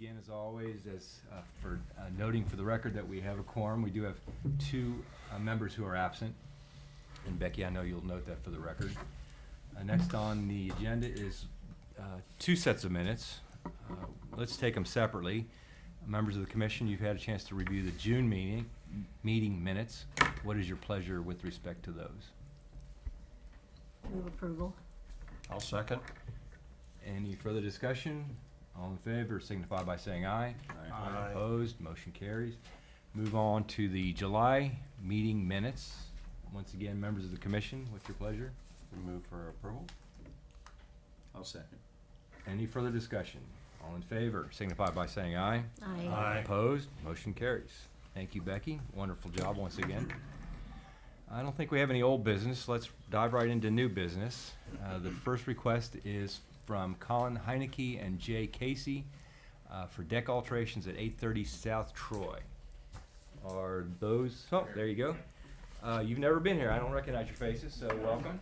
begin, as always, for noting for the record that we have a quorum. We do have two members who are absent. And Becky, I know you'll note that for the record. Next on the agenda is two sets of minutes. Let's take them separately. Members of the commission, you've had a chance to review the June meeting minutes. What is your pleasure with respect to those? Move approval. I'll second. Any further discussion? All in favor signify by saying aye. Aye. Opposed, motion carries. Move on to the July meeting minutes. Once again, members of the commission, what's your pleasure? We move for approval. I'll second. Any further discussion? All in favor signify by saying aye. Aye. Aye. Opposed, motion carries. Thank you, Becky. Wonderful job once again. I don't think we have any old business. Let's dive right into new business. The first request is from Colin Heineke and Jay Casey for deck alterations at 830 South Troy. Are those, oh, there you go. You've never been here. I don't recognize your faces, so welcome.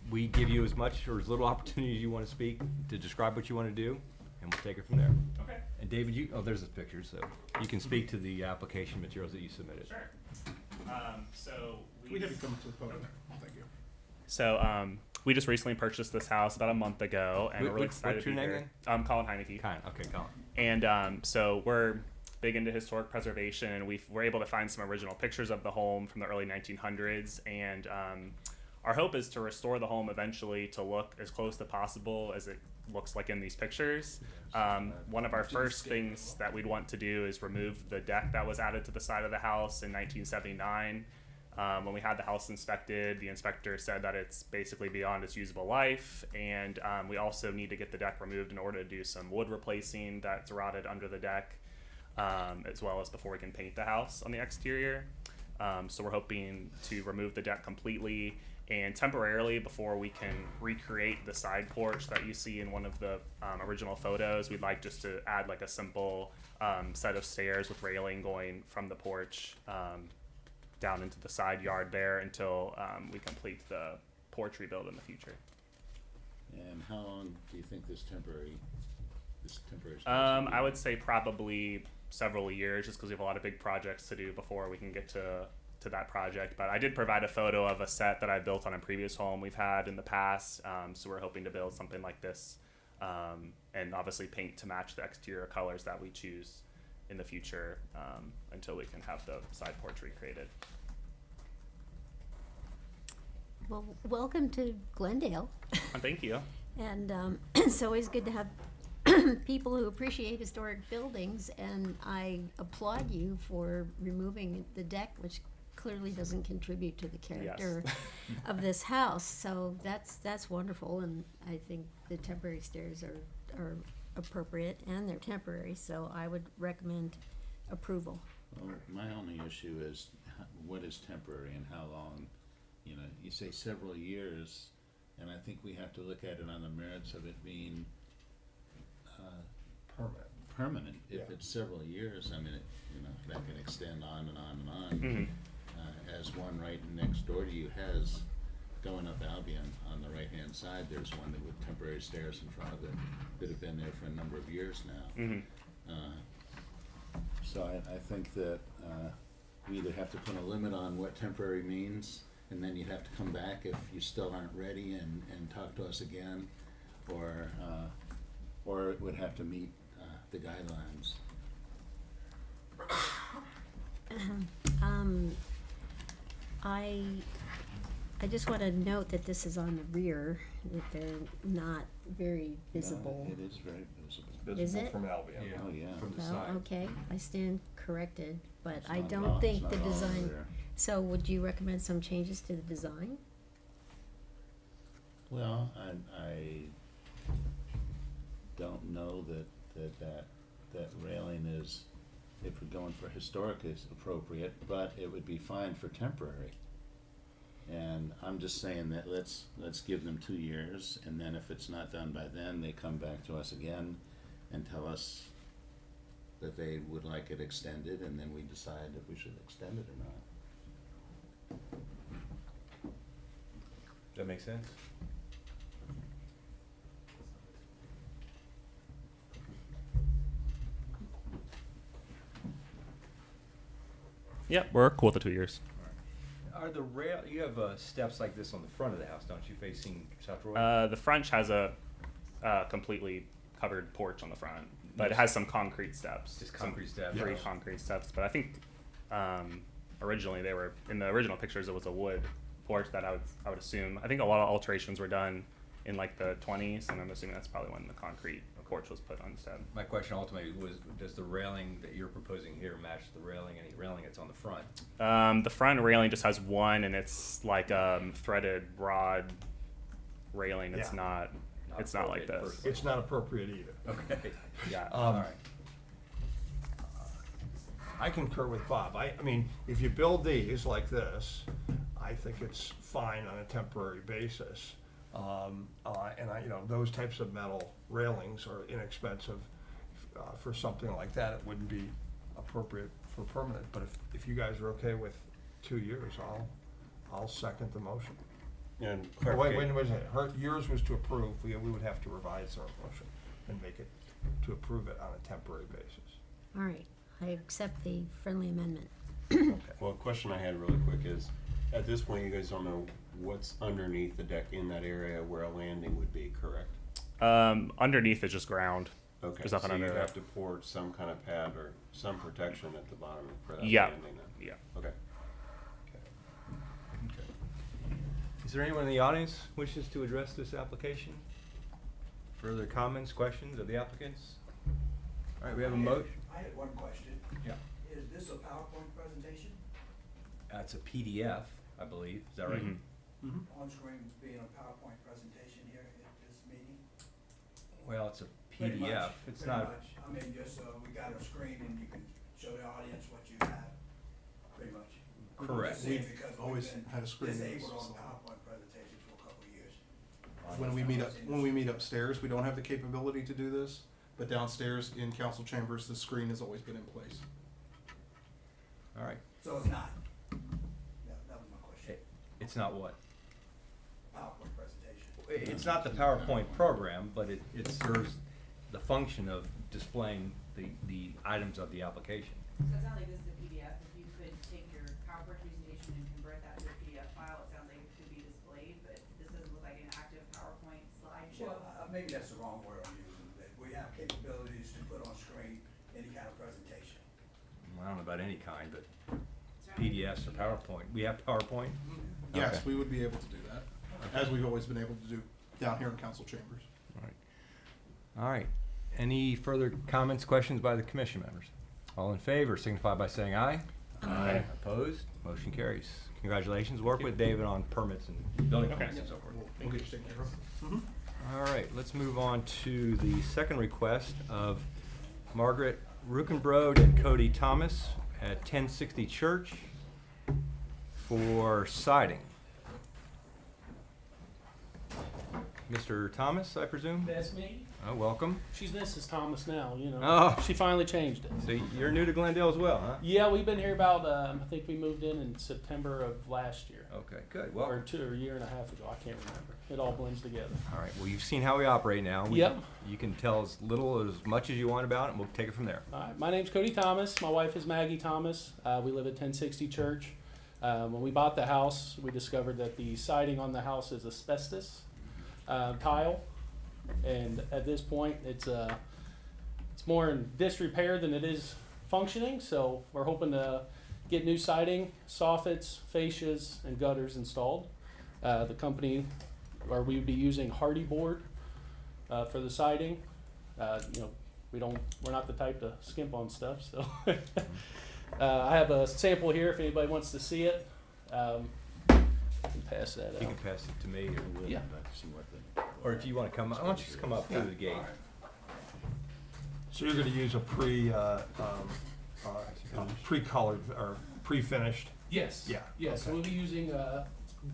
We give you as much or as little opportunity as you want to speak to describe what you want to do, and we'll take it from there. Okay. And David, there's a picture, so you can speak to the application materials that you submitted. Sure. So We have to come to the podium. Thank you. So we just recently purchased this house about a month ago, and we're really excited what's to your be name here. I'm Colin Heineke. Okay, Colin. And so we're big into historic preservation, and we're able to find some original pictures of the home from the early 1900s. And our hope is to restore the home eventually to look as close to possible as it looks like in these pictures. One of our first things that we'd want to do is remove the deck that was added to the side of the house in 1979. When we had the house inspected, the inspector said that it's basically beyond its usable life, and we also need to get the deck removed in order to do some wood replacing that's rotted under the deck, as well as before we can paint the house on the exterior. So we're hoping to remove the deck completely and temporarily before we can recreate the side porch that you see in one of the original photos. We'd like just to add like a simple set of stairs with railing going from the porch down into the side yard there until we complete the porch rebuild in the future. And how long do you think this temporary I would say probably several years, just because we have a lot of big projects to do before we can get to that project. But I did provide a photo of a set that I built on a previous home we've had in the past, so we're hoping to build something like this, and obviously paint to match the exterior colors that we choose in the future, until we can have the side porch recreated. Well, welcome to Glendale. Thank you. And it's always good to have people who appreciate historic buildings, and I applaud you for removing the deck, which clearly doesn't contribute to the character of this house. So that's wonderful, and I think the temporary stairs are appropriate, and they're temporary, so I would recommend approval. Well, my only issue is what is temporary and how long. You know, you say several years, and I think we have to look at it on the merits of it being permanent. If it's several years, I mean, that can extend on and on and on. Mm-hmm. As one right next door to you has, going up Albion on the right-hand side, there's one that with temporary stairs in front of it that have been there for a number of years now. Mm-hmm. So I think that we either have to put a limit on what temporary means, and then you'd have to come back if you still aren't ready and talk to us again, or it would have to meet the guidelines. I just want to note that this is on the rear, that they're not very visible. No, it is very visible. Is it? From Albion. Yeah. Oh, yeah. From the Well, side. okay, I stand corrected, but It's I not don't all- think it's the not all design, there. so would you recommend some changes to the design? Well, I don't know that railing is, if we're going for historic, is appropriate, but it would be fine for temporary. And I'm just saying that let's give them 2 years, and then if it's not done by then, they come back to us again and tell us that they would like it extended, and then we decide if we should extend it or not. Does that make sense? Yep, we're cool with the 2 years. Are the you have steps like this on the front of the house, don't you, facing South Roy? The front has a completely covered porch on the front, but it has some concrete steps. Just some concrete steps. Three Yes. concrete steps, but I think originally they were in the original pictures. It was a wood porch that I would assume. I think a lot of alterations were done in like the 20s, and I'm assuming that's probably when the concrete porch was put on instead. My question ultimately was, does the railing that you're proposing here match the railing, any railing that's on the front? The front railing just has one, and it's like threaded rod railing. It's Yeah. not. It's not like appropriate this. for- It's not appropriate either. Okay. Yeah. All right. I concur with Bob. I mean, if you build these like this, I think it's fine on a temporary basis. Those types of metal railings are inexpensive. For something like that, it wouldn't be appropriate for permanent. But if you guys are okay with 2 years, I'll second the motion. And Oh, wait, clarification. wait a minute. Yours was to approve. We would have to revise our motion and make it to approve it on a temporary basis. All right, I accept the friendly amendment. Well, a question I had really quick is, at this point, you guys don't know what's underneath the deck in that area where a landing would be, correct? Underneath is just ground. Okay, There's nothing so under you'd there. have to pour some kind of pad or some protection at the bottom for that Yeah. landing then? Yeah. Okay. Is there anyone in the audience wishes to address this application? Further comments, questions of the applicants? All right, we have a motion. I had one question. Yeah. Is this a PowerPoint presentation? It's a PDF, I believe. Is that right? Mhm. On screen being a PowerPoint presentation here at this meeting? Well, it's a Pretty much, PDF. It's pretty not. much. I mean, just, we got a screen and you can show the audience what you have, pretty much. Correct. Just saying We've because always we've been had a screen in disabled this, on so. PowerPoint presentations for a couple of years. When we meet upstairs, we don't have the capability to do this, but downstairs in council chambers, the screen has always been in place. All right. So it's not? That was my question. It's not what? PowerPoint presentation. It's not the PowerPoint program, but it serves the function of displaying the items of the application. So it sounds like this is a PDF. If you could take your PowerPoint presentation and convert that to a PDF file, it sounds like it could be displayed, but this doesn't look like an active PowerPoint slideshow. Well, maybe that's the wrong word I'm using, that we have capabilities to put on screen any kind of presentation. I don't know about any kind, but PDFs or PowerPoint. We have PowerPoint? Yes, Okay. we would be able to do that, as we've always been able to do down here in council chambers. All right. Any further comments, questions by the commission members? All in favor, signify by saying aye. Aye. Opposed? Motion carries. Congratulations. Work with David on permits and building Okay. permits and so forth. We'll get you taken care of. All right, let's move on to the second request of Margaret Rukenbrode and Cody Thomas at 1060 Church for siding. Mr. Thomas, I presume? That's me. Oh, welcome. She's Mrs. Thomas now, you know. Oh. She finally changed it. So you're new to Glendale as well, huh? Yeah, we've been here about, I think we moved in September of last year. Okay, good. Or Well, a year and a half ago, I can't remember. It all blends together. all right. Well, you've seen how we operate now. Yep. You can tell as little or as much as you want about it, and we'll take it from there. All right, my name's Cody Thomas. My wife is Maggie Thomas. We live at 1060 Church. When we bought the house, we discovered that the siding on the house is asbestos tile. And at this point, it's more in disrepair than it is functioning. So we're hoping to get new siding, soffits, fascias, and gutters installed. The company, or we would be using hardy board for the siding. We're not the type to skimp on stuff. So I have a sample here if anybody wants to see it. I can pass that You out. can pass it to me, Yeah. or if you want to come, why don't you just come up through the gate? So you're gonna use a pre-colored or pre-finished? Yes. Yeah, Yes. okay. We'll be using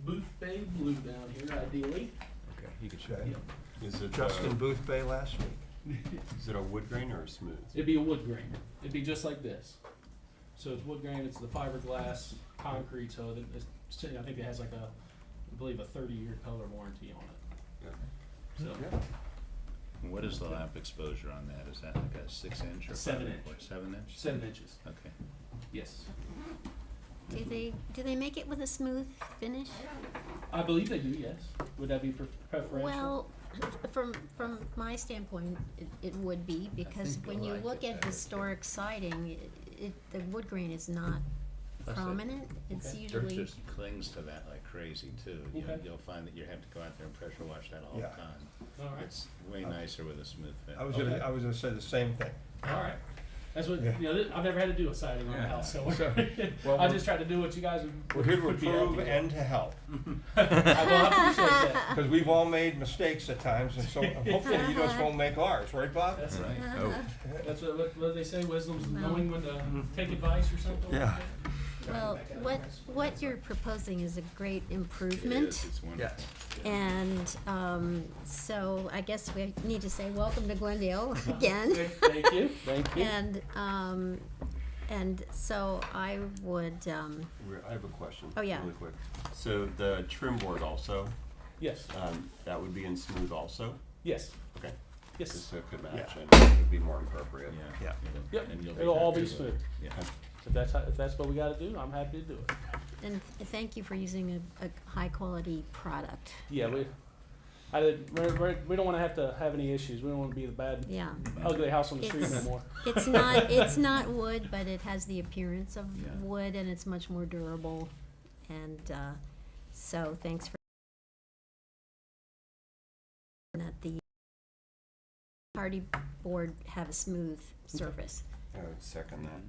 Booth Bay Blue down here, ideally. Okay, you can show Okay. me. Is it, Justin Booth Bay last week. is it a wood grain or a smooth? It'd be a wood grain. It'd be just like this. So it's wood grain. It's the fiberglass concrete. So I think it has like I believe a 30-year color warranty on it. So What is the lamp exposure on that? Is that like a 6 inch or 7 5 inch. or 7 inch? 7 inches. Okay. Yes. Do they make it with a smooth finish? I believe they do, yes. Would that be preferential? Well, from my standpoint, it would be, because think when you'll you like look it at better. historic siding, the wood grain is not Plus it- prominent. It's Okay. Dirt usually, just clings to that like crazy too. Okay. You'll find that you have to go out there and pressure wash that all Yeah. the time. All right. It's way nicer with a smooth fit. I was Okay. gonna say the same thing. All right. That's what, Yeah. you know, I've never had to do a siding on a Yeah. house, so Well, I just tried to do what you guys would. We're here to would be improve happy and to help, with. I appreciate that. because we've all made mistakes at times, and so hopefully you just won't make ours, right, Bob? That's right. Oh, That's what do they say, wisdom's Well- knowing when to take advice or something? like Yeah. that? well, what you're proposing is a great It improvement. is, it's wonderful. And so I guess we need to say welcome to Glendale again. Thank you, thank you. And so I would, I have a question. Oh, yeah. Really quick. So the trim board also, Yes, that would be in smooth also? yes, Okay. yes. Just so it could match Yeah. and it would be more appropriate. Yeah. Yep, And you'll it'll all happy be with it. smooth. Yeah. If that's what we gotta do, I'm happy to do it. and thank you for using a high-quality product. Yeah, we don't wanna have to have any issues. We don't wanna be the bad, Yeah. ugly house on the street no It's- more. It's not wood, but it has the appearance of Yeah. wood, and it's much more durable. And so thanks for that the party board have a smooth surface. I would second that.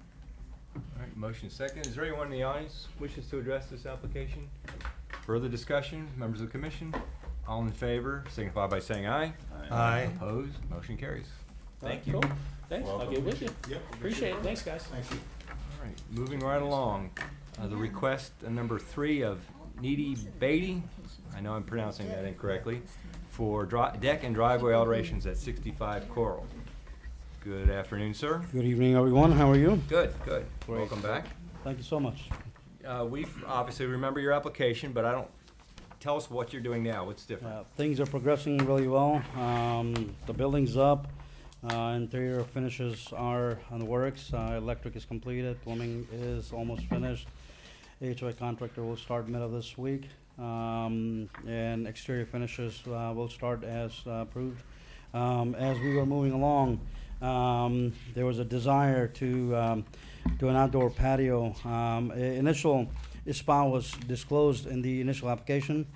all right, motion second. Is there anyone in the audience wishes to address this application? Further discussion, members of the commission? All in favor, signify by saying aye. Aye. Opposed, motion carries. Thank you. Cool. Thanks, I'll Welcome. get with you. Yep. Appreciate it, thanks, guys. Thank you. All right, moving right along. The request number 3 of Needy Beatty, I know I'm pronouncing that incorrectly, for deck and driveway alterations at 65 Coral. Good afternoon, sir. Good evening, everyone. How are you? Good, good. Great. Welcome back. Thank you so much. We obviously remember your application, but tell us what you're doing now. What's different? Things are progressing really well. The building's up. Interior finishes are on the works. Electric is completed. Plumbing is almost finished. HOA contractor will start middle of this week. And exterior finishes will start as approved. As we were moving along, there was a desire to do an outdoor patio. Initial spot was disclosed in the initial application,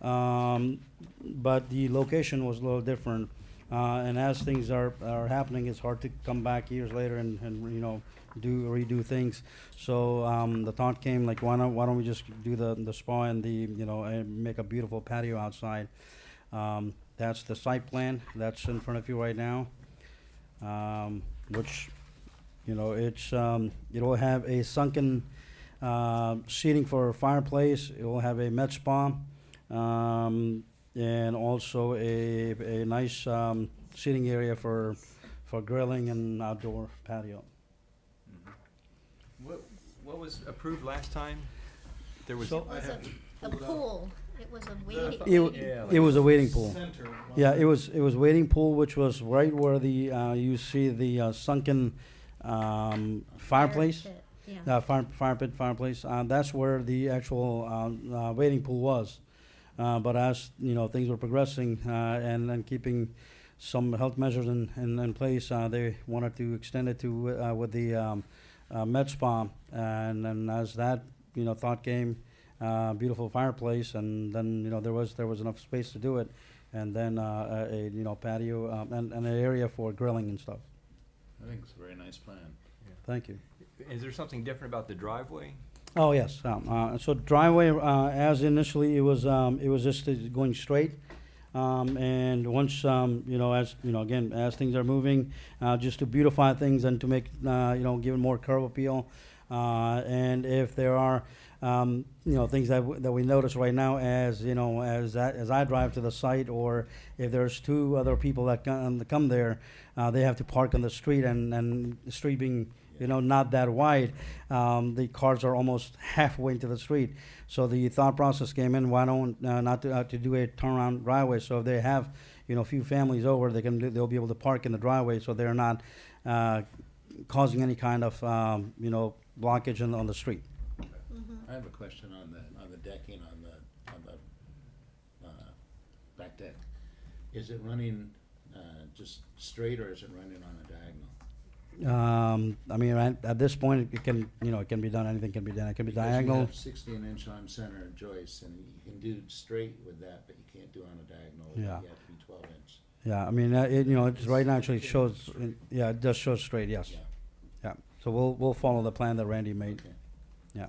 but the location was a little different. And as things are happening, it's hard to come back years later and redo things. So the thought came like, why don't we just do the spa and and make a beautiful patio outside. That's the site plan that's in front of you right now, which it will have a sunken seating for a fireplace. It will have a med spa, and also a nice seating area for grilling and outdoor patio. What was approved last time? There was. So- It was a pool. It was a It, waiting. Yeah, it was a waiting pool. Center. Yeah, it was waiting pool, which was right where the you see the sunken fireplace. pit, Yeah. Fire pit fireplace. That's where the actual waiting pool was. But as things were progressing and keeping some health measures in place, they wanted to extend it to with the med spa. And then as that thought came, beautiful fireplace, and then there was enough space to do it, and then a patio and an area for grilling and stuff. I think it's a very nice plan. Thank you. Is there something different about the driveway? Oh, yes. So driveway, as initially, it was just going straight. And once, again, as things are moving, just to beautify things and to make, give it more curb appeal. And if there are, things that we notice right now as I drive to the site, or if there's two other people that come there, they have to park on the street, and the street being not that wide, the cars are almost halfway into the street. So the thought process came in, why don't not to do a turnaround driveway? So if they have a few families over, they'll be able to park in the driveway, so they're not causing any kind of blockage on the street. I have a question on the decking on the back deck. Is it running just straight, or is it running on a diagonal? I mean, at this point, it can, it can be done, anything can be done. It can be Because diagonal. You have 16-inch on center joists, and you can do straight with that, but you can't do on a diagonal. Yeah. You have to be 12-inch. Yeah, I mean, it's right now actually shows, yeah, it does show straight, yes. Yeah. Yeah, so we'll follow the plan that Randy made, Okay. yeah.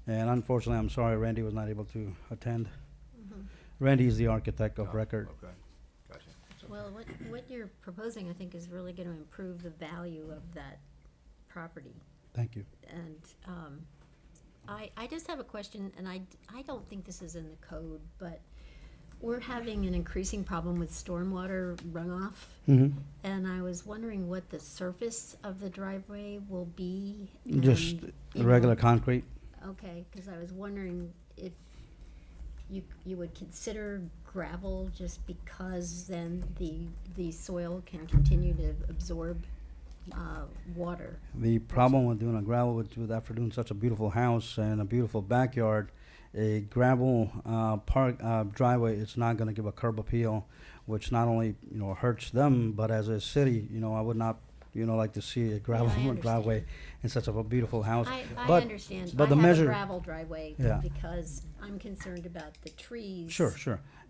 And unfortunately, I'm sorry, Randy was not able to attend. Mhm. Randy is the architect of Oh, record. Okay, gotcha. Well, what you're proposing, I think, is really gonna improve the value of that property. Thank you. And, I just have a question, and I don't think this is in the code, but we're having an increasing problem with stormwater runoff. Mm-hmm. And I was wondering what the surface of the driveway will be. Just and, you regular know, concrete. Okay, because I was wondering if you would consider gravel just because then the soil can continue to absorb water. The problem with doing a gravel with after doing such a beautiful house and a beautiful backyard, a gravel driveway, it's not going to give a curb appeal, which not only hurts them, but as a city, I would not like to see a gravel understand. driveway in such of a beautiful house. I but understand. but the I have measure- a gravel driveway Yeah. because I'm concerned about the trees. Sure.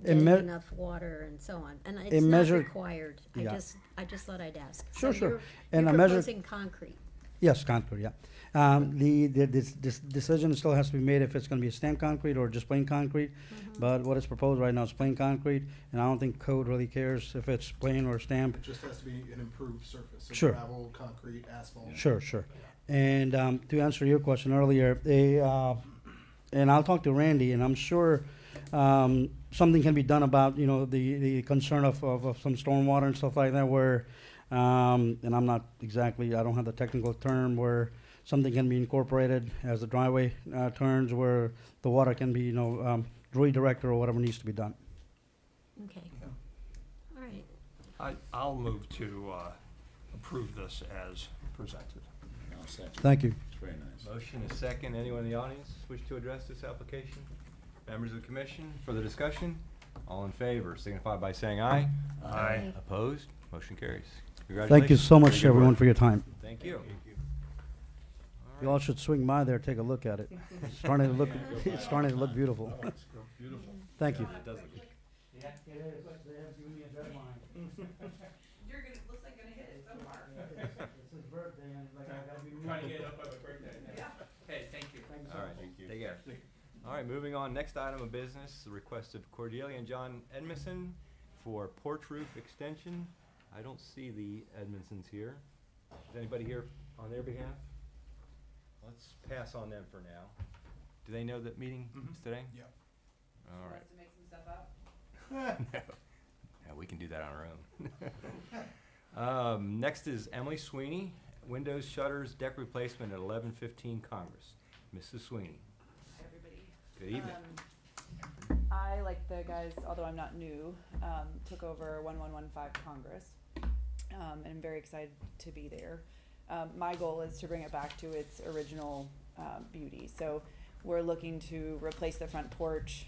It Getting me- enough water and so on, and It it's not measured- required. Yeah. I just thought I'd ask. Sure, So sure. You're And I measured- proposing concrete. Yes, concrete, yeah. This decision still has to be made if it's gonna be stamped concrete or just plain concrete. But what is proposed right now is plain concrete, and I don't think code really cares if it's plain or stamped. It just has to be an improved surface. So Sure. Gravel, concrete, asphalt. Sure. And to answer your question earlier, and I'll talk to Randy, and I'm sure something can be done about, the concern of some stormwater and stuff like that where, and I'm not exactly, I don't have the technical term, where something can be incorporated as the driveway turns, where the water can be, redirected or whatever needs to be done. Okay. Yeah. All right. I'll move to approve this as presented. I'll second. Thank you. It's very nice. Motion is second. Anyone in the audience wish to address this application? Members of the commission, further discussion? All in favor, signify by saying aye. Aye. Opposed? Motion carries. Thank you Congratulations. so much, Very good everyone, work. for your time. Thank you. You all should swing by there, take a look at it. It's starting to look, it's starting to look beautiful. Beautiful. Thank you. It does look good. You're gonna, looks like gonna hit it so far. Trying to get it up by my birthday. Yeah. Hey, thank you. All right, Thank you. take care. All right, moving on. Next item of business, the request of Cordelia and John Edmondson for porch roof extension. I don't see the Edmondsons here. Is anybody here on their behalf? Let's pass on them for now. Do they know that meeting is today? Yeah. All right. Wants to make some stuff up. No, we can do that on our own. Next is Emily Sweeney, windows, shutters, deck replacement at 1115 Congress. Mrs. Sweeney, Hi, everybody. good evening. I, like the guys, although I'm not new, took over 1115 Congress, and I'm very excited to be there. My goal is to bring it back to its original beauty. So we're looking to replace the front porch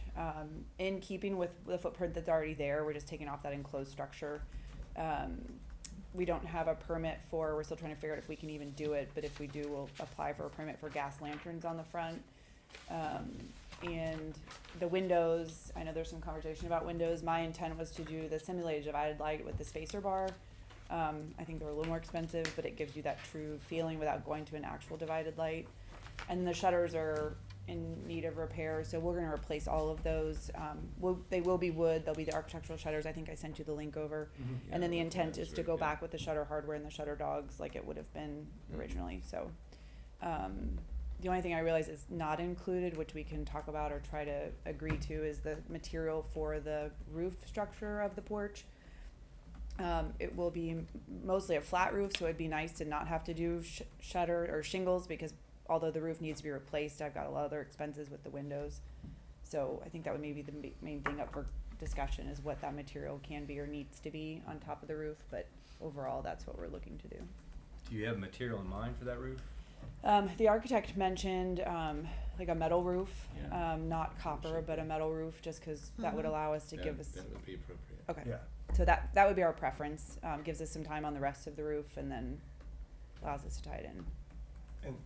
in keeping with the footprint that's already there. We're just taking off that enclosed structure. We don't have a permit we're still trying to figure out if we can even do it, but if we do, we'll apply for a permit for gas lanterns on the front. And the windows, I know there's some conversation about windows. My intent was to do the simulated divided light with the spacer bar. I think they're a little more expensive, but it gives you that true feeling without going to an actual divided light. And the shutters are in need of repair, so we're gonna replace all of those. They will be wood, they'll be the architectural shutters, I think I sent you the link over. And then the intent is to go back with the shutter hardware and the shutter dogs like it would have been originally, so. The only thing I realize is not included, which we can talk about or try to agree to, is the material for the roof structure of the porch. It will be mostly a flat roof, so it'd be nice to not have to do shutter or shingles, because although the roof needs to be replaced, I've got a lot of other expenses with the windows. So I think that would maybe the main thing up for discussion is what that material can be or needs to be on top of the roof, but overall, that's what we're looking to do. Do you have material in mind for that roof? The architect mentioned like a metal roof, Yeah. not copper, but a metal roof, just because that would allow us to give us. That would be appropriate. Okay. Yeah. So that would be our preference. Gives us some time on the rest of the roof, and then allows us to tie it in. And,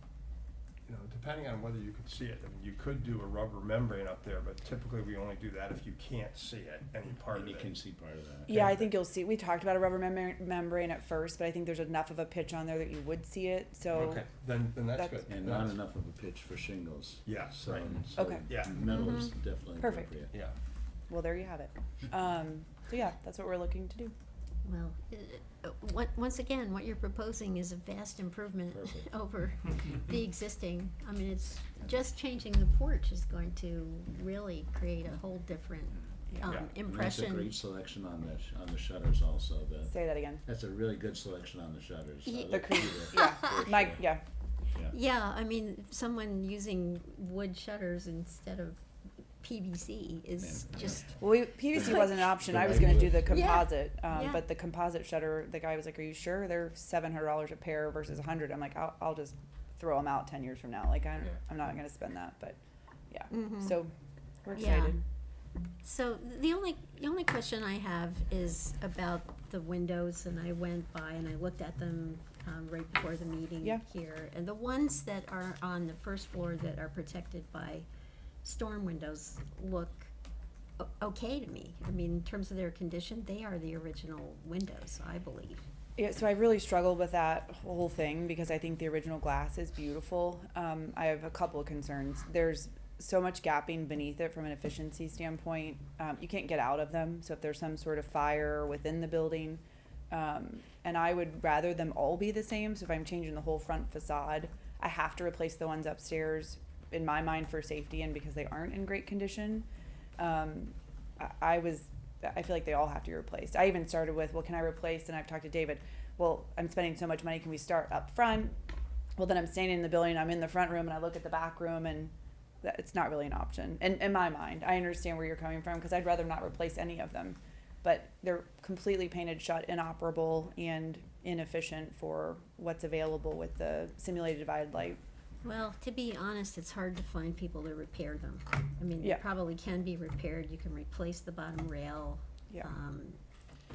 you know, depending on whether you could see it, I mean, you could do a rubber membrane up there, but typically we only do that if you can't see it, any part of And you it. can see part of that. Yeah, I think you'll see. We talked about a rubber membrane at first, but I think there's enough of a pitch on there that you would see it. So Okay, then that's that's- good. And not enough of a pitch for shingles. Yeah, So, right. so Okay. Yeah. metal is definitely Perfect. appropriate. Yeah. well, there you have it. So yeah, that's what we're looking to do. Well, once again, what you're proposing is a vast improvement Perfect. over the existing. I mean, it's just changing the porch is going to really create a whole different Yeah. And that's a impression. great selection on the shutters also. Say that again. That's a really good selection on the shutters. I Ye- looked The through cream. the Yeah, porch my there. yeah. Yeah, I mean, someone using wood shutters instead of PVC is Yeah. just, Well, PVC wasn't an option. The I was right gonna do wood. the composite, Yeah. but the composite shutter, the guy was like, "Are you sure they're $700 a pair versus $100?" I'm like, "I'll just throw them out 10 years from now. Like I'm not gonna spend that." But yeah, Mhm. so we're Yeah. excited. so the only question I have is about the windows, and I went by and I looked at them right before the meeting Yeah. here. And the ones that are on the first floor that are protected by storm windows look okay to me. I mean, in terms of their condition, they are the original windows, I believe. Yeah, so I really struggled with that whole thing because I think the original glass is beautiful. I have a couple of concerns. There's so much gapping beneath it from an efficiency standpoint. You can't get out of them. So if there's some sort of fire within the building, and I would rather them all be the same. So if I'm changing the whole front facade, I have to replace the ones upstairs in my mind for safety and because they aren't in great condition. I feel like they all have to be replaced. I even started with, well, can I replace? And I've talked to David, well, I'm spending so much money, can we start up front? Well, then I'm standing in the building, I'm in the front room and I look at the back room and it's not really an option. And in my mind, I understand where you're coming from because I'd rather not replace any of them. But they're completely painted shut, inoperable, and inefficient for what's available with the simulated divided light. Well, to be honest, it's hard to find people to repair them. I mean, they Yeah. probably can be repaired. You can replace the bottom rail. Yeah.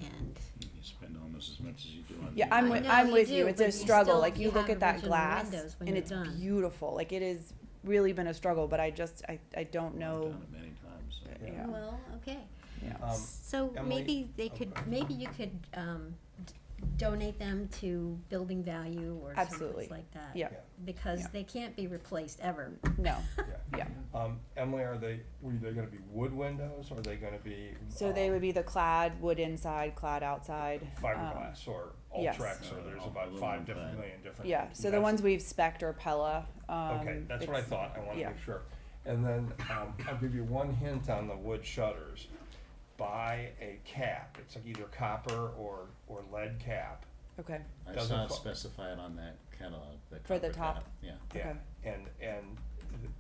And You spend almost as much as you do on. Yeah, the- I'm I with, know I'm you with do, you. It's but a you struggle. still- Like you you look have at that original glass windows when and you're it's done. beautiful. Like it is really been a struggle, but I don't I've know. done it many times. So. Yeah. well, okay. Yeah. So Emily- maybe you could donate them to building value or Absolutely. something like that. Yeah. Because Yeah. they can't be replaced ever. No. Yeah. Yeah. Emily, were they gonna be wood windows, or are they gonna be? So they would be the clad wood inside, clad outside. Fiberglass or yes. Ultrex, or there's about Aluminum 5 clad. million different. Yeah. So the that's- ones we've spec'd are Pella. Okay, that's what I it's- thought, I wanna yeah. make sure. And then, I'll give you one hint on the wood shutters. Buy a cap, it's like either copper or lead cap. Okay. I Doesn't saw it co- specified on that catalog. For the copper top? cap. Yeah. Yeah, Okay. and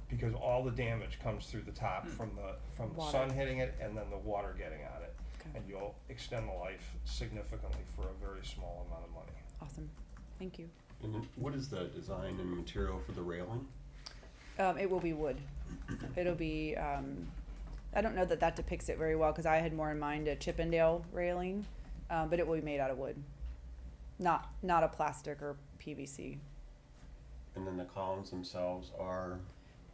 because all the damage comes through the top from the Water. sun hitting it and then the water getting on it. Okay. And you'll extend the life significantly for a very small amount of money. Awesome. Thank you. And then what is the design and material for the railing? It will be wood. It'll be. I don't know that depicts it very well because I had more in mind a Chippendale railing, but it will be made out of wood, not a plastic or PVC. And then the columns themselves are,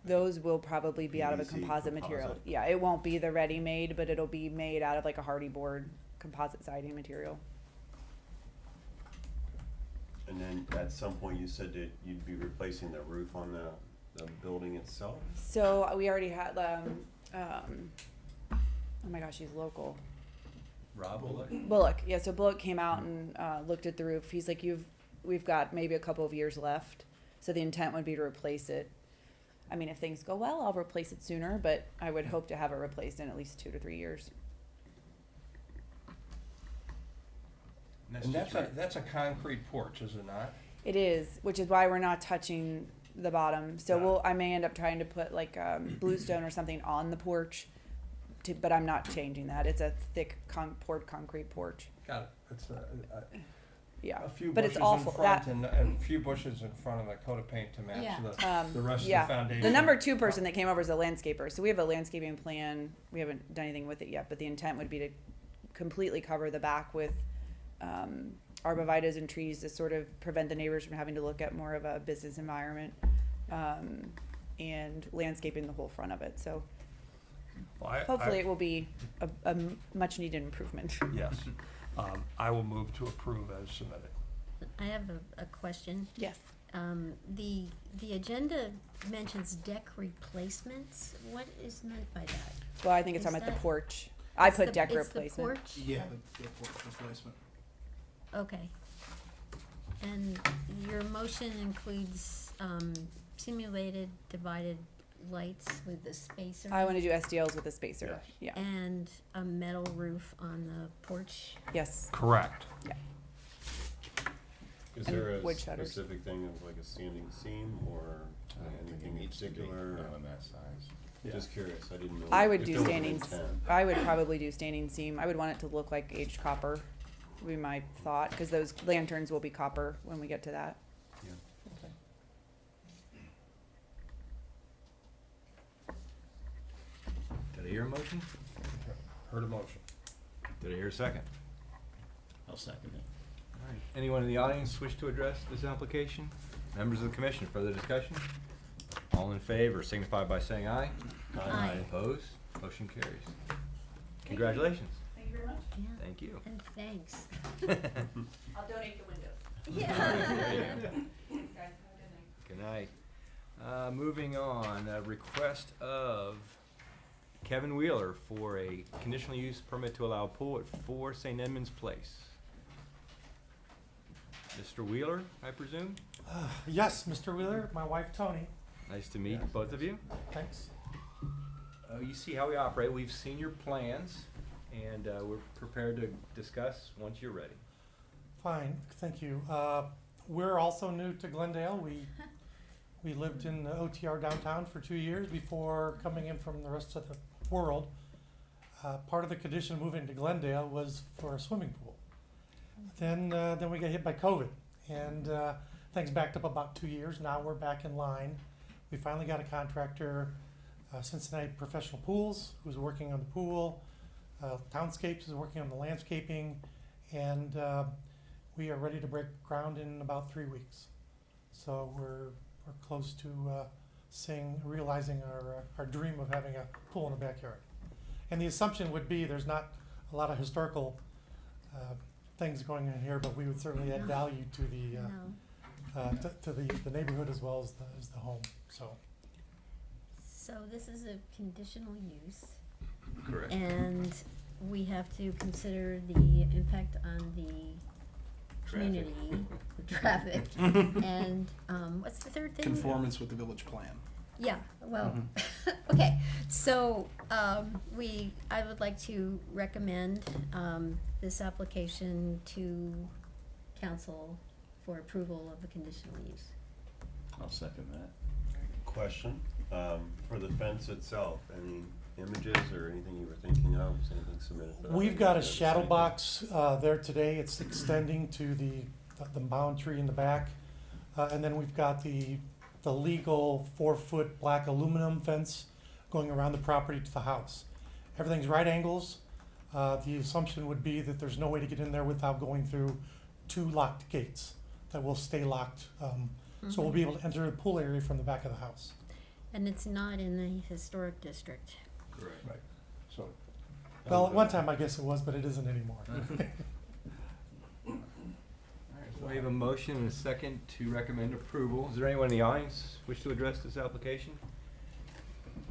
Those will probably be out of a PVC composite material. composite. Yeah, it won't be the ready-made, but it'll be made out of like a hardy board composite siding material. and then at some point you said that you'd be replacing the roof on the building itself? So we already had. Oh my gosh, he's local. Rob will look. Bullock, yeah. So Bullock came out and looked at the roof. He's like, we've got maybe a couple of years left. So the intent would be to replace it. I mean, if things go well, I'll replace it sooner, but I would hope to have it replaced in at least 2 to 3 years. And that's a concrete porch, is it not? It is, which is why we're not touching the bottom. So I may end up trying to put like bluestone or something on the porch, but I'm not changing that. It's a thick poured concrete porch. Got it. It's, Yeah, A few but it's bushes awful. in front That and a few bushes in front of the coat of paint to match Yeah. the rest yeah. of the foundation. The number 2 person that came over is a landscaper. So we have a landscaping plan. We haven't done anything with it yet, but the intent would be to completely cover the back with arborvitaes and trees to sort of prevent the neighbors from having to look at more of a business environment, and landscaping the whole front of it. So Well, hopefully it will be a much needed improvement. Yes. I will move to approve as submitted. I have a question. Yes. The agenda mentions deck replacements. What is meant by that? Well, I think it's Is talking about the that- porch. I It's put the- deck it's the replacement. porch? Yeah, the porch replacement. Okay. And your motion includes simulated divided lights with the spacer? I want to do SDLs with a spacer. Yes. Yeah. And a metal roof on the porch? Yes. Correct. Is And there a wood shutters. specific thing of like a standing seam or anything in particular? on that size. Just curious, I didn't know. I would if do there was an standing. intent. I would probably do standing seam. I would want it to look like aged copper. Would be my thought, because those lanterns will be copper when we get to that. Did I hear a motion? Heard a motion. Did I hear a second? I'll second it. All right. Anyone in the audience wish to address this application? Members of the commission, further discussion? All in favor signify by saying aye. Aye. Opposed? Motion carries. Congratulations. Thank you very much. Yeah. Thank you. And thanks. I'll donate the windows. Yeah. Good night. Moving on, a request of Kevin Wheeler for a conditional use permit to allow a pool at 4 St. Edmunds Place. Mr. Wheeler, I presume? Yes, Mr. Wheeler, my wife Tony. Nice to meet both of you. Thanks. You see how we operate. We've seen your plans, and we're prepared to discuss once you're ready. Fine, thank you. We're also new to Glendale. We lived in OTR downtown for 2 years before coming in from the rest of the world. Part of the condition of moving to Glendale was for a swimming pool. Then we got hit by COVID, and things backed up about 2 years. Now we're back in line. We finally got a contractor, Cincinnati Professional Pools, who's working on the pool. Townscapes is working on the landscaping, and we are ready to break ground in about 3 weeks. So we're close to realizing our dream of having a pool in the backyard. And the assumption would be there's not a lot of historical things going on here, but we would certainly add value to the No. to the neighborhood as well as the home. So this is a conditional use, Correct. and we have to consider the impact on the community, the traffic, and what's the third thing? Conformance with the village plan. Yeah, well, okay, so, I would like to recommend, this application to council for approval of a conditional use. I'll second that. Question, for the fence itself, any images or anything you were thinking of, is anything submitted for that? We've got a Have you shadow seen it? box there today. It's extending to the mound tree in the back. And then we've got the legal 4-foot black aluminum fence going around the property to the house. Everything's right angles. The assumption would be that there's no way to get in there without going through 2 locked gates that will stay locked. So we'll be able to enter the pool area from the back of the house. And it's not in the historic district. Correct. Right. So, Well, at one time I guess it was, but it isn't anymore. We have a motion and a second to recommend approval. Is there anyone in the audience wish to address this application?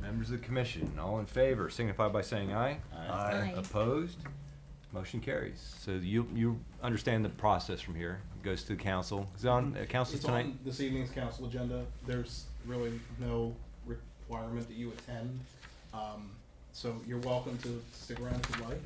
Members of the commission, all in favor signify by saying aye. Aye. Opposed? Motion carries. So you understand the process from here. It goes to the council. Is it on council It's tonight? on this evening's council agenda. There's really no requirement that you attend. So you're welcome to stick around if you'd like.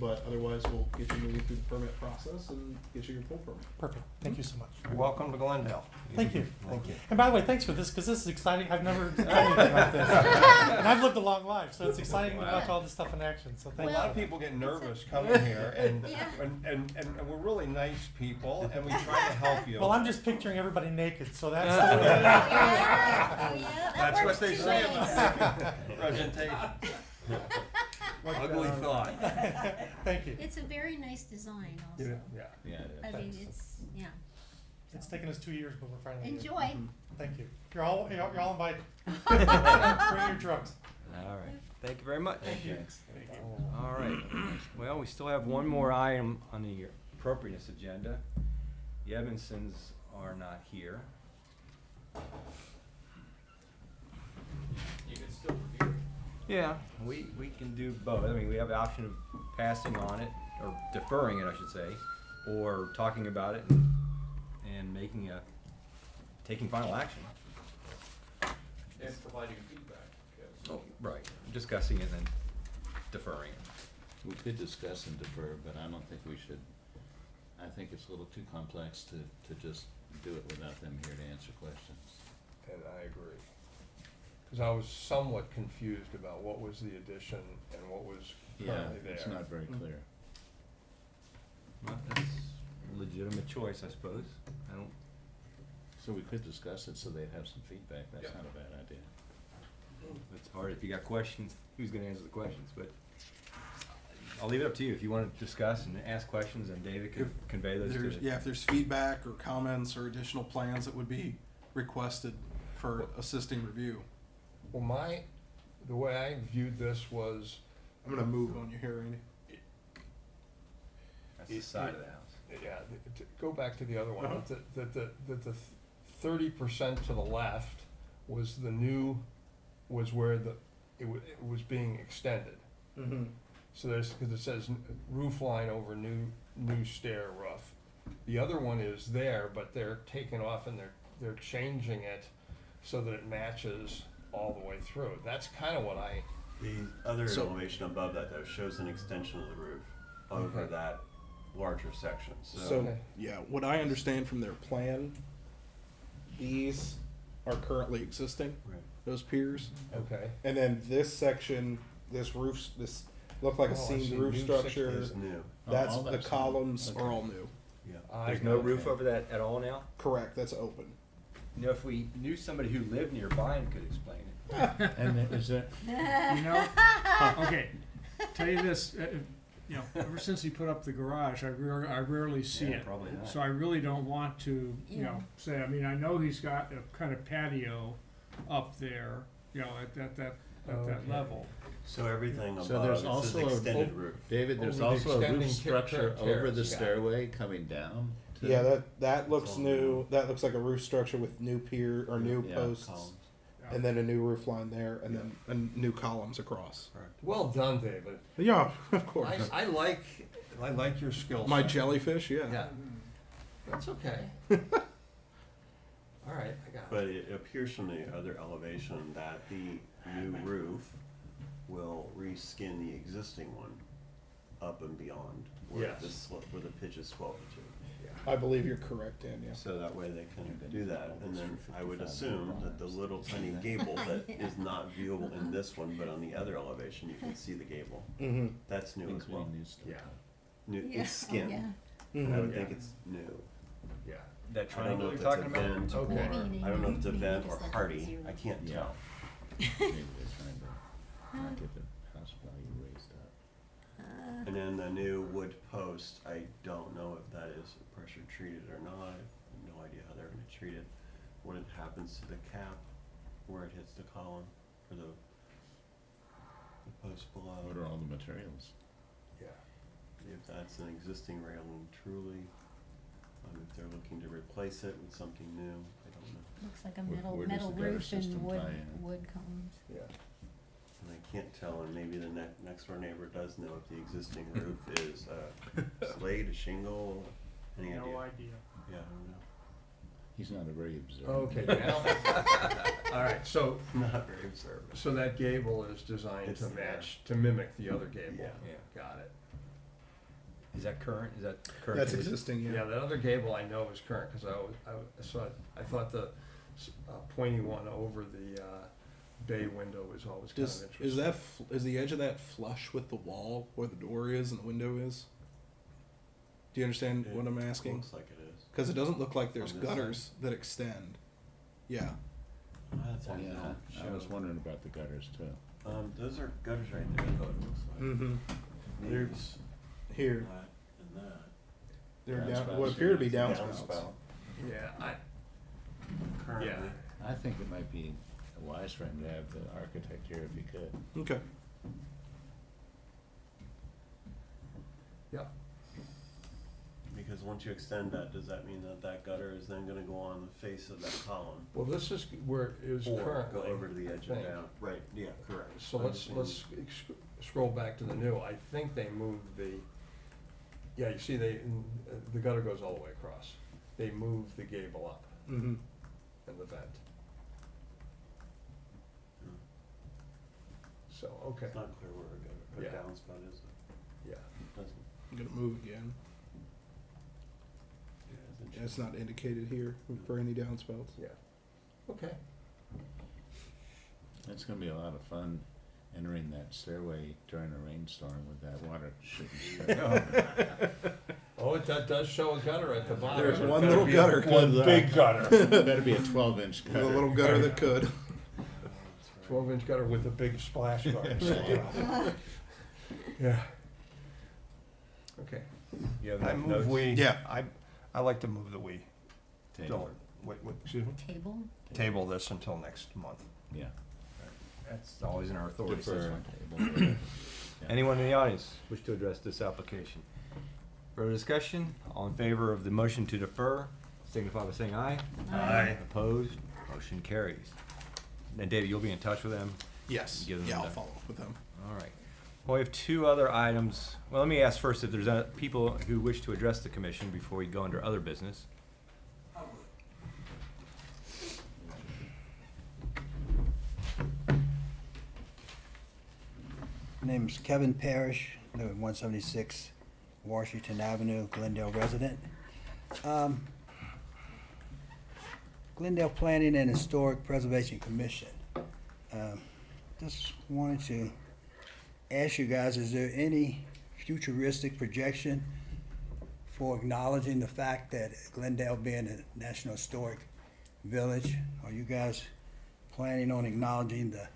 But otherwise, we'll get you moving through the permit process and get you your full permit. Perfect. Thank you so much. Welcome to Glendale. Thank you. Thank you. And by the way, thanks for this, because this is exciting. I've never done anything like this. And I've lived a long life, so it's exciting to watch all this stuff in action. So A thank lot you. of people get nervous coming here, and, Yeah. and we're really nice people, and we try to help you. Well, I'm just picturing everybody naked, so that's Oh, the way. yeah, that That's what works they two say ways. about presentation. Ugly thought. Thank you. It's a very nice design also. Yeah. Yeah, it I is. mean, it's, yeah. It's taken us 2 years, but we're finally here. Enjoy. Thank you. You're all invited. Bring your drugs. All right, thank you very much. Thank you. All right, well, we still have one more item on the appropriateness agenda. The Evansons are not here. You can still review it. Yeah, we can do both. I mean, we have the option of passing on it, or deferring it, I should say, or talking about it and making taking final action. And providing feedback. Oh, right, discussing it and then deferring it. We could discuss and defer, but I don't think we should. I think it's a little too complex to just do it without them here to answer questions. And I agree. Because I was somewhat confused about what was the addition and what was Yeah, currently there. it's not very clear. Well, that's a legitimate choice, I suppose. I don't. So we could discuss it so they'd have some feedback. That's Yeah. not a bad idea. It's hard if you got questions. Who's going to answer the questions? But I'll leave it up to you if you want to discuss and ask questions, and David can convey those to. If there's feedback or comments or additional plans that would be requested for assisting review. Well, the way I viewed this was, I'm gonna move on you here, Randy. That's the side of the house. yeah, go back to the other one, that the 30% to the left was was where it was being extended. Mm-hmm. So because it says roof line over new stair roof. The other one is there, but they're taking off and they're changing it so that it matches all the way through. That's kind of what The other So- elevation above that though shows an extension of the roof over Okay. that larger section, So, Okay. yeah, what I understand from their plan, these are currently existing, Right. those piers. okay. And then this section, this look like Oh, a I seamed see. roof New structure. Is new, That's, all the that's new. columns Okay. are all new. yeah. There's no roof over that at all now? Correct, that's open. You know, if we knew somebody who lived nearby and could explain it. And is it, You know, okay, tell you this, you know, ever since he put up the garage, I rarely see Yeah, it. probably not. So I really don't want to, you Yeah. know, say, I mean, I know he's got a kind of patio up there, you know, at that Okay. level. So everything So above, there's it says also a- extended roof. David, there's Over the also a extending roof structure over the terrace, yeah. stairway coming down? to- Yeah, that looks It's all new, new. that looks like a roof structure with new pier, or new Yeah, posts, columns. and then a new roof line there, and then, and new columns across. Well done, David. Yeah, of course. I like your skill set. My jellyfish, yeah. Yeah. That's okay. All right, I got it. But it appears from the other elevation that the new roof will reskin the existing one up and beyond where Yes. the where the pitch is 12 to 2. I believe you're correct, Dan, yeah. So that way they can do that, and then I would assume that the little tiny gable that is not viewable in this one, but on the other elevation, you can see the gable. Mm-hmm. That's new as well. Including new stuff. Yeah. New, Yeah. it's skin. Yeah. I would Yeah. think it's new. Yeah. That I don't know triangle if you're it's a talking about? vent Okay. or, Maybe I don't know if it's a maybe vent or just like hardy, zero. I can't Yeah. tell. Maybe they're trying to not get the house value raised up. And then the new wood post, I don't know if that is pressure treated or not. I have no idea how they're gonna treat it. What it happens to the cap, where it hits the column, or the post below. What are all the materials? Yeah. If that's an existing railing truly, if they're looking to replace it with something new, I don't know. Looks like a Where does metal the gutter roof system and wood, tie in? wood columns. Yeah. And I can't tell, and maybe the next door neighbor does know if the existing roof is slate, a shingle, any idea? No idea. Yeah, I don't know. He's not a very observant. Okay, now, all right, so, Not very observant. so that gable is designed It's to there. match, to mimic the other gable? Yeah. Yeah. Got it. Is that current? Is that current? That's condition? existing, Yeah, yeah. that other gable I know is current, cause I thought the pointy one over the bay window was always kind of Is interesting. that is the edge of that flush with the wall where the door is and the window is? Do you understand what I'm asking? Looks like it is. Because it doesn't look like there's On this gutters that extend. Yeah. That's on Yeah, the I was show. wondering about the gutters too. Those are gutters right there, though, it looks like. Mm-hmm. These, Here, that, and that. they're Downspouts. down. What appear to be downspouts. Downspout. Yeah, Currently. Yeah. I think it might be wise for him to have the architect here if he could. Okay. yeah. Because once you extend that, does that mean that that gutter is then gonna go on the face of that column? Well, this is where it is Or currently. go over to the edge I of think. down? Right, yeah, correct. So I'm let's, just let's saying- scroll back to the new. I think they moved yeah, you see the gutter goes all the way across. They moved the gable up Mm-hmm. and the vent. Hmm. So, okay, It's not clear where a Yeah. downspout is. yeah. It doesn't, I'm gonna move again. yeah, It's not indicated here for any downspouts. Yeah. Okay. It's gonna be a lot of fun entering that stairway during a rainstorm with that water shooting. Oh, that does show a gutter at the bottom. There's It one better little be gutter. One big gutter. Better be a 12-inch The gutter. little gutter that could. That's right. 12-inch gutter with a big splash guard. Yeah. Okay. You have I enough move notes? we. Yeah. I like to move that we Table. don't, excuse me? Table? Table this until next month. Yeah. That's always in our authority. so Defer. that's fine. Table. Anyone in the audience wish to address this application? Further discussion? All in favor of the motion to defer, signify by saying aye. Aye. Opposed? Motion carries. Then David, you'll be in touch with them? Yes. Give them Yeah, I'll the- follow up with them. All right. Well, we have two other items. Well, let me ask first if there's people who wish to address the commission before we go under other business. My name is Kevin Parrish, live at 176 Washington Avenue, Glendale resident. Glendale Planning and Historic Preservation Commission. Just wanted to ask you guys, is there any futuristic projection for acknowledging the fact that Glendale being a National Historic Village? Are you guys planning on acknowledging the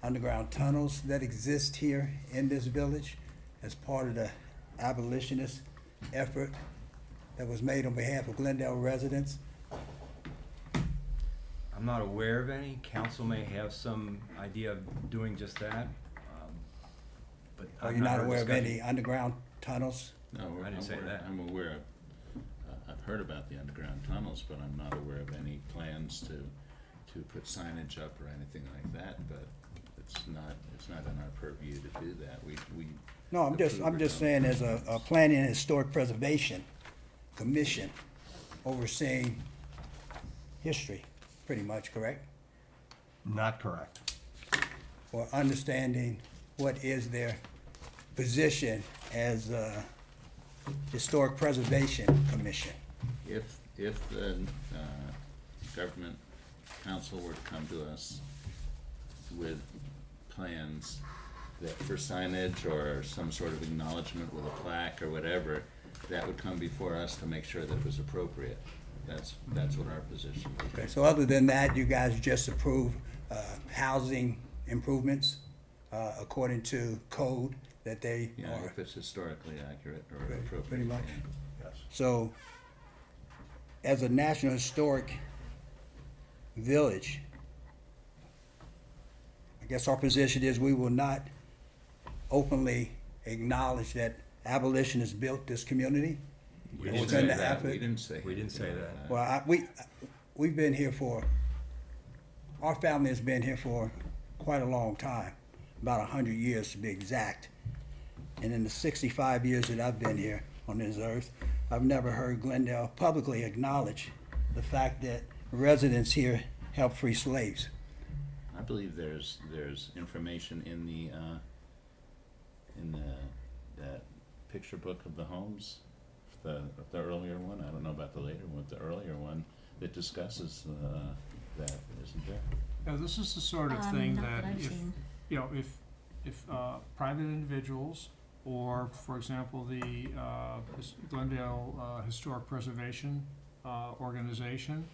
underground tunnels that exist here in this village as part of the abolitionist effort that was made on behalf of Glendale residents? I'm not aware of any. Council may have some idea of doing just that. But Are I've you not heard aware of discussion. any underground tunnels? No, I didn't say that. I'm aware of, I've heard about the underground tunnels, but I'm not aware of any plans to put signage up or anything like that, but it's not in our purview to do that. We No, I'm just approve or saying don't. as a planning and historic preservation commission overseeing history, pretty much, correct? Not correct. Or understanding what is their position as a historic preservation commission. If the government council were to come to us with plans that for signage or some sort of acknowledgement with a plaque or whatever, that would come before us to make sure that it was appropriate. That's what our position would be. Okay, so other than that, you guys just approve housing improvements according to code that they Yeah, are, if it's historically accurate or Pretty- appropriate. pretty much. Yes. so as a National Historic Village, I guess our position is we will not openly acknowledge that abolitionists built this community. We Or didn't within say the that. effort. We didn't say. We didn't say anything that. like Well, we've been here our family has been here for quite a long time, about 100 years to be exact. And in the 65 years that I've been here on this earth, I've never heard Glendale publicly acknowledge the fact that residents here helped free slaves. I believe there's information in that picture book of the homes, the earlier one, I don't know about the later one, the earlier one, that discusses, that, isn't there? Now, this is the sort of thing Not that that I've if, seen. you know, if private individuals or, for example, the Glendale Historic Preservation organization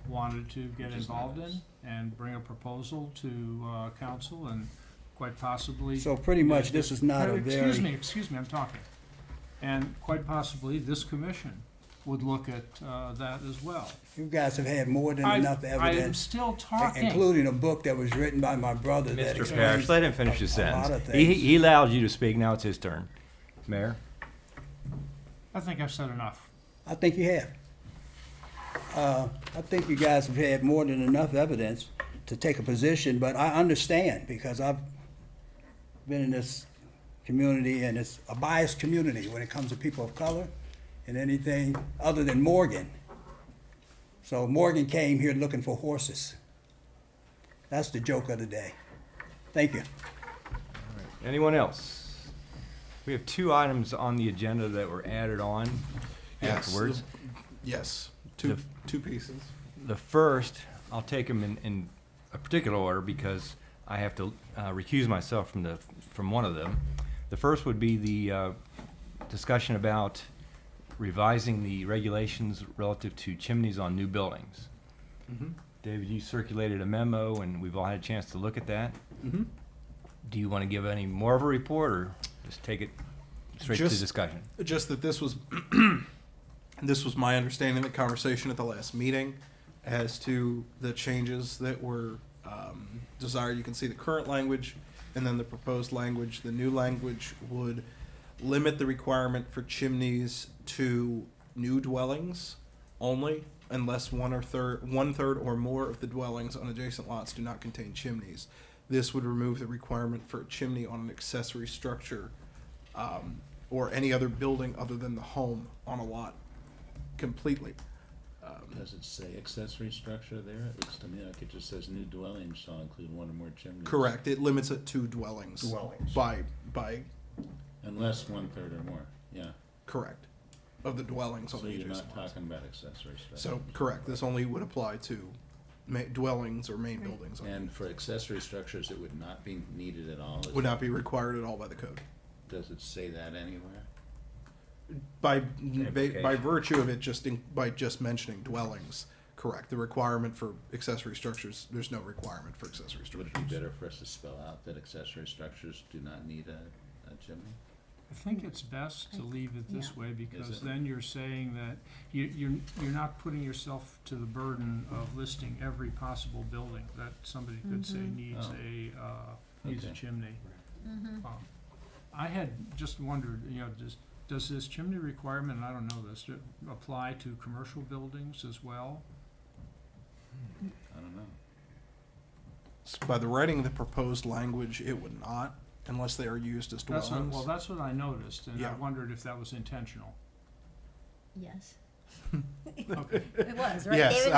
wanted to get Which is involved nice. in and bring a proposal to council and quite possibly. So pretty much this is not a very. Excuse me, I'm talking. And quite possibly this commission would look at that as well. You guys have had more than I enough am evidence, still talking. including a book that was written by my brother that Mr. explains Parrish, let him finish his a lot sentence. of He things. allowed you to speak, now it's his turn. Mayor? I think I've said enough. I think you have. I think you guys have had more than enough evidence to take a position, but I understand because I've been in this community and it's a biased community when it comes to people of color and anything other than Morgan. So Morgan came here looking for horses. That's the joke of the day. Thank you. Anyone else? We have 2 items on the agenda that were added on Yes. afterwards. Yes, The- two pieces. The first, I'll take them in a particular order because I have to recuse myself from one of them. The first would be the discussion about revising the regulations relative to chimneys on new buildings. Mm-hmm. David, you circulated a memo and we've all had a chance to look at that. Mm-hmm. Do you want to give any more of a report or just take it straight to Just- discussion? Just that this was, this was my understanding of the conversation at the last meeting as to the changes that were desired. You can see the current language and then the proposed language. The new language would limit the requirement for chimneys to new dwellings only unless one third or more of the dwellings on adjacent lots do not contain chimneys. This would remove the requirement for a chimney on an accessory structure or any other building other than the home on a lot completely. Does it say accessory structure there? It looks to me like it just says new dwellings shall include 1 or more chimneys. Correct. It limits it to dwellings. Dwellings. By Unless 1/3 or more, yeah. correct of the dwellings on So the you're adjacent not lots. talking about accessory structure. So correct. This only would apply to dwellings or main buildings. And for accessory structures, it would not be needed at all. Would not be required at all by the code. Does it say that anywhere? By Implication. virtue of it by just mentioning dwellings, correct. The requirement for accessory structures, there's no requirement for accessory Would structures. it be better for us to spell out that accessory structures do not need a chimney? I think it's best to leave it this Yeah. way because Is it? then you're saying that you're not putting yourself to the burden of listing every possible building that somebody could say Mhm. needs Oh. needs a Okay. chimney. Mhm. I had just wondered, does this chimney requirement, and I don't know this, apply to commercial buildings as well? I don't know. By the writing of the proposed language, it would not, unless they are used as dwellings. That's what I noticed, and I Yeah. wondered if that was intentional. Yes. Okay. It was, right, Yes, David?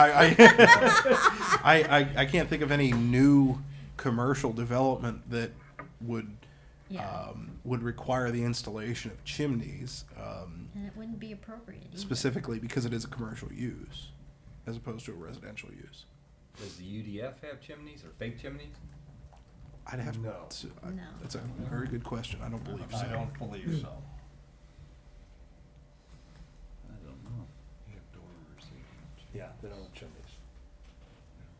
I can't think of any new commercial development that would Yeah, would require the installation of chimneys, and it wouldn't be appropriate either. specifically because it is a commercial use as opposed to a residential use. Does the UDF have chimneys or fake chimneys? I'd have No. to. No. That's a very good question. I don't believe so. I don't believe so. I don't know. Yeah, they don't have chimneys.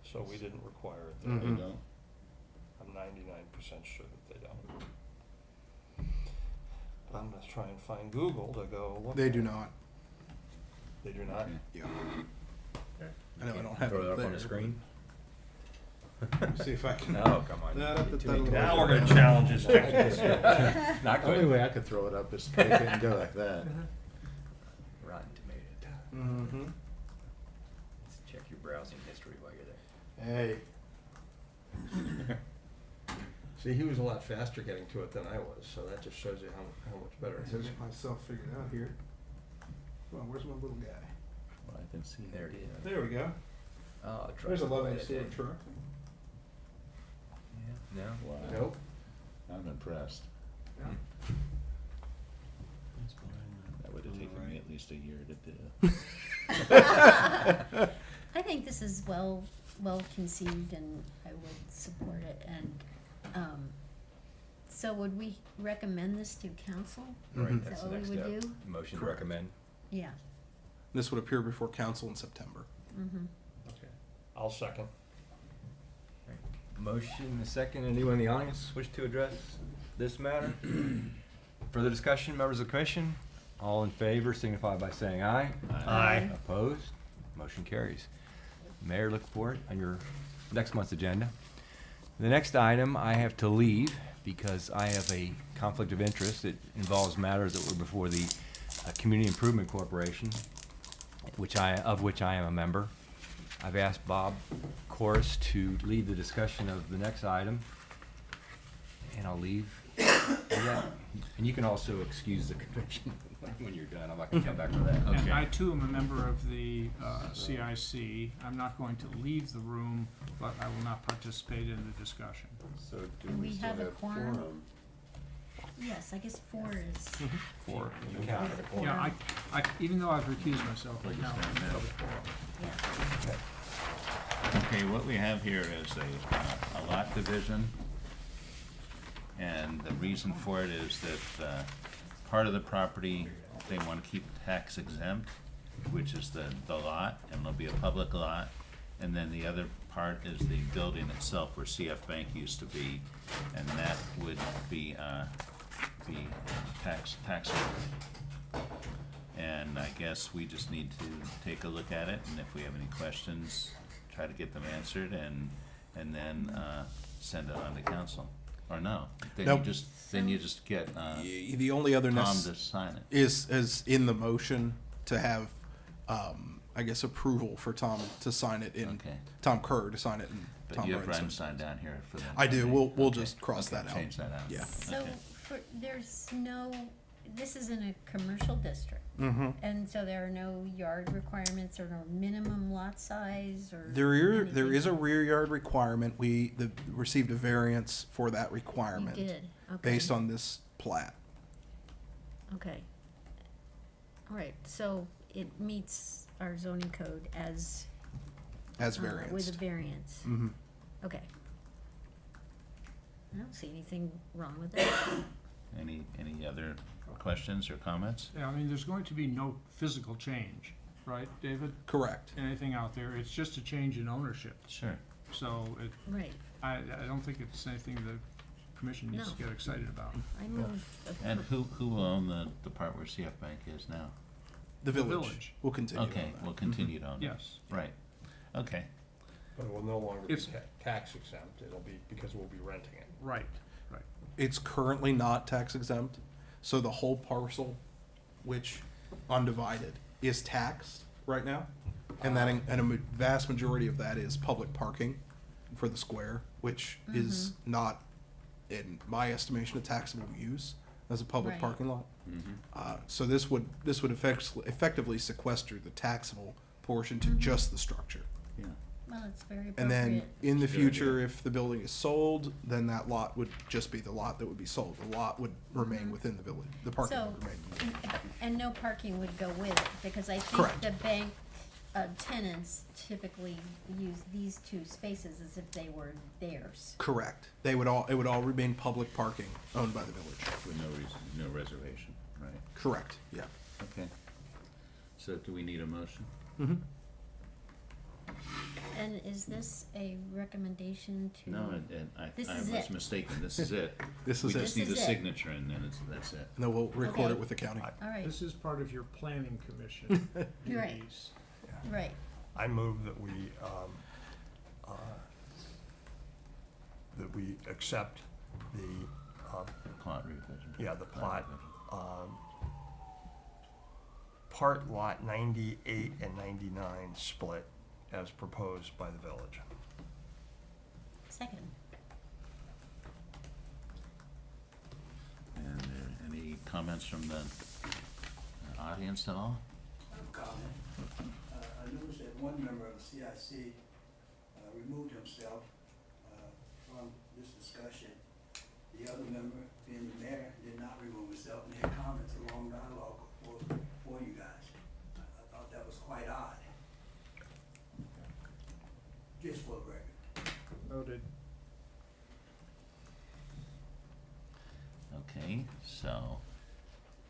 So we didn't require it. Mhm. They don't? I'm 99% sure that they don't. But I'm gonna try and find Google to go look. They at do it. not. They do not? Okay. Yeah. I know I don't have Throw it that up on there, the screen? but- See if I can. No, come on. Now we're gonna challenge his technical skills. Not The only good. way I could throw it up is to take it and go like that. Rotten tomato. Mm-hmm. Let's check your browsing history while you're there. Hey. See, he was a lot faster getting to it than I was, so that just shows you how much better it I'll is. get myself figured out here. Come on, where's my little guy? Well, I can see. There it is. There we go. Oh, There's a lovely truck. store truck. Yeah, no? Wow. Nope. I'm impressed. Yeah. It's least a year to do. I think this is well conceived, and I would support it. And so, would we recommend this to council? Right, Is that's that the what next we would step. do? Motion to Correct. recommend. Yeah. This would appear before council in September. Mm-hmm. Okay. I'll second. Motion, a second. Anyone in the audience wish to address this matter? Further discussion, members of the commission? All in favor signify by saying aye. Aye. Opposed? Motion carries. Mayor, look for it on your next month's agenda. The next item I have to leave because I have a conflict of interest. It involves matters that were before the Community Improvement Corporation, of which I am a member. I've asked Bob Corus to lead the discussion of the next item, and I'll leave. Yeah. And you can also excuse the commission when you're done. I'm not going to come back to that. And I too am a member of the CIC. I'm not going to leave the room, but I will not participate in the discussion. So do Do we we still have a have quorum? quorum? Yes, I guess 4 is. For You count it. Yeah, I, even though I've recused myself, I count it Understand for that. the quorum. Yeah. Okay, what we have here is a lot division. And the reason for it is that part of the property, they want to keep tax exempt, which is the lot, and it'll be a public lot. And then the other part is the building itself where CF Bank used to be, and that would be taxable. And I guess we just need to take a look at it, and if we have any questions, try to get them answered, and then send it on to council. Or no, then Nope. you just get the only other Tom to sign it. is in the motion to have, I guess, approval for Tom to sign it in, Okay. Tom Kerr to sign it in But Tom you have Brennan's. Brian sign down here for that. I do. We'll Okay. just cross Okay, that out. Change that out. Yeah. So Okay. there's no, this is in a commercial district, Mm-hmm. and so there are no yard requirements or no minimum lot size or. There anything? is a rear yard requirement. We received a variance for that You requirement did, okay. based on this plat. Okay. All right, so it meets our zoning code as. As With a variance. variance, Mm-hmm. okay. I don't see anything wrong with that. Any other questions or comments? Yeah, I mean, there's going to be no physical change, right, David? Correct. Anything out there, it's just a change in ownership. Sure. So it, Right, I don't think it's anything the commission needs to No. get excited about. I move. And who will own the part where CF Bank is now? The The village village. will continue. Okay, on that. we'll continue to own it. Yes. Right. Okay. But it will no longer be It's- tax exempt. It'll be, because we'll be renting it. Right, right. It's currently not tax exempt, so the whole parcel, which undivided, is taxed right now. And a vast majority of that is public parking for the square, which is not, in my estimation, a taxable use as a public Right. parking lot. Mm-hmm. So this would effectively sequester the taxable portion to just the structure. Yeah. Well, it's very And then appropriate. in the Good future, idea. if the building is sold, then that lot would just be the lot that would be sold. The lot would remain within the village, the parking So, would remain. and no parking would go with it, because I think Correct. the bank tenants typically use these 2 spaces as if they were theirs. Correct. It would all remain public parking owned by the village. With no reason, no reservation, right? Correct, yeah. Okay. So do we need a motion? Mm-hmm. And is this a recommendation to? No, and This I is was it. mistaken. This is it. This is We it. just need a This is it. signature and then that's it. And then we'll record Okay. it with the county. All right, This is part of your planning commission Right. duties. right. I move that we accept the, Plot revision. the plot, part lot 98 and 99 split as proposed by the village. Second. And any comments from the audience at all? Comment. I noticed that one member of the CIC removed himself from this discussion. The other member, being the mayor, did not remove himself and had comments along dialogue for before you guys. I thought that was quite odd. Just for the record. Noted. Okay, so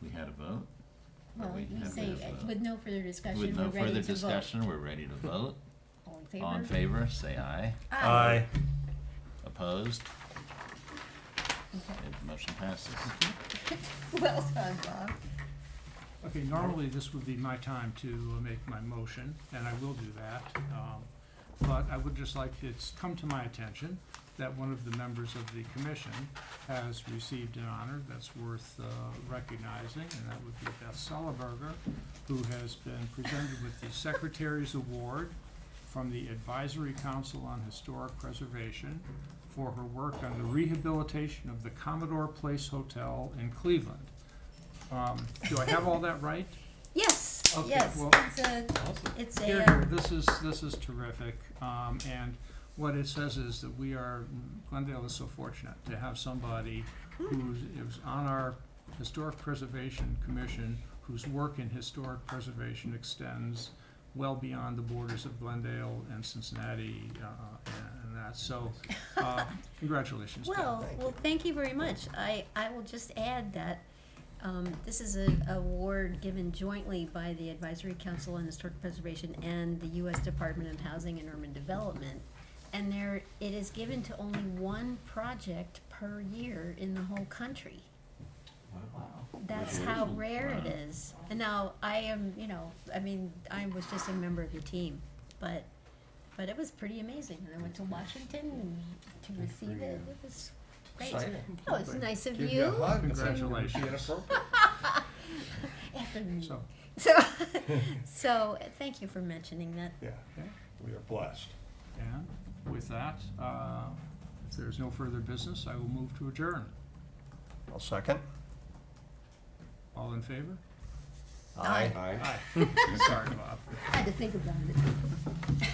we had a vote. Or Well, we you have say, this vote? with no further discussion, With we're no ready further to vote. discussion, we're ready to vote. All in favor? All in favor, say aye. Aye. Opposed? Okay. Okay, motion passes. Well done, Bob. Okay, normally this would be my time to make my motion, and I will do that. But I would just like, it's come to my attention that one of the members of the commission has received an honor that's worth recognizing, and that would be Beth Sullenberger, who has been presented with the Secretary's Award from the Advisory Council on Historic Preservation for her work on the rehabilitation of the Commodore Place Hotel in Cleveland. Do I have all that right? Yes, Okay, yes, well, it's a, Here, this is terrific, and what it says is that Glendale is so fortunate to have somebody is on our Historic Preservation Commission, whose work in historic preservation extends well beyond the borders of Glendale and Cincinnati, and that, so, congratulations, Beth. well, thank you very much. I will just add that this is an award given jointly by the Advisory Council on Historic Preservation and the U.S. Department of Housing and Urban Development. And it is given to only one project per year in the whole country. That's how rare it is. And now I am, I was just a member of the team, but it was pretty amazing. And I went to Washington to receive it. It was great. Exciting. Oh, it's nice of Give you. you a hug. Congratulations. Inappropriate. After me. So, So thank you for mentioning that. Yeah, we are blessed. and with that, if there's no further business, I will move to adjourn. I'll second. All in favor? Aye. Aye. Aye. Sorry, Bob. I had to think about it.